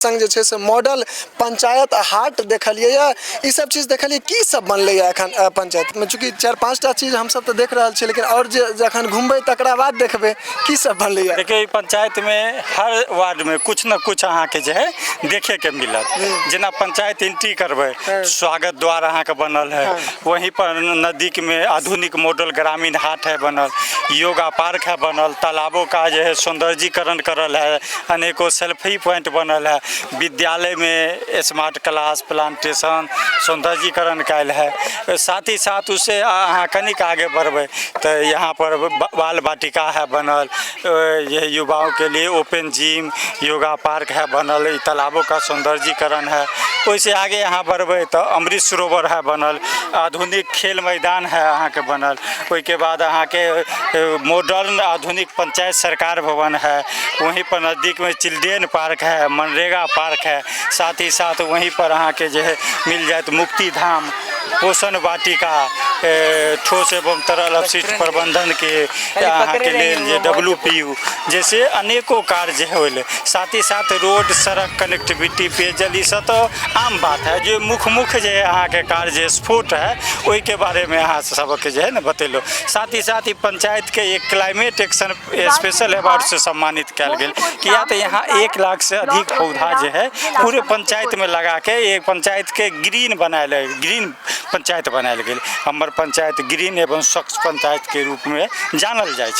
संग जे छै से मॉडल पंचायत हाट देखलिए ई सब चीज देखलिए की सब बनले एखन पंचायत में, चूँकि 4-5टा चीज हम सब तो देख रहा छी, लेकिन और जखन घूमबे तकरा बाद देखबे की सब बनले। देखिए पंचायत में हर वार्ड में कुछ न कुछ अहाँ के जो है देखे के मिलत। जना पंचायत एंट्री करबे स्वागत द्वार अहाँ के बनल है, वहीं पर नजदीक में आधुनिक मॉडल ग्रामीण हाट है बनल, योगा पार्क है बनल, तालाबों का जो है सौंदर्यीकरण करल है, अनेकों सेल्फी पॉइंट बनल है, विद्यालय में स्मार्ट क्लास प्लांटेशन सौंदर्यीकरण कैल है। साथ ही साथ उससे अहाँ कनिक आगे बढ़बे तो यहाँ पर बाल वाटिका है बनल, ये युवाओं के लिए ओपन जिम योगा पार्क है बनल, तालाबों का सौंदर्यीकरण है। वैसे आगे यहाँ बढ़बे तो अमृत सरोवर है बनल, आधुनिक खेल मैदान है अहाँ के बनल, ओई के बाद अहाँ के मॉडर्न आधुनिक पंचायत सरकार भवन है, वहीं पर नज़दीक में चिल्ड्रेन पार्क है, मनरेगा पार्क है, साथ ही साथ वहीं पर अहाँ के जो है मिल जाए तो मुक्ति धाम, पोषण वाटिका, ठोस एवं तरल अपशिष्ट प्रबंधन के अहाँ के लिए WPU जैसे अनेकों कार्य होले। साथ ही साथ रोड सड़क कनेक्टिविटी पेयजल ये सब तो आम बात है। जो मुख्य जो अहाँ के कार्य स्फोट है वही के बारे में अहाँ सबके जो है ना बतेलो। साथ ही पंचायत के एक क्लाइमेट एक्शन स्पेशल अवार्ड से सम्मानित किया गया, किया तो यहाँ 1 लाख से अधिक पौधा जो है पूरे पंचायत में लगा के एक पंचायत के ग्रीन बनाए, ग्रीन पंचायत बनायल गेल। हमर पंचायत ग्रीन एवं स्वच्छ पंचायत के रूप में जानल जाए।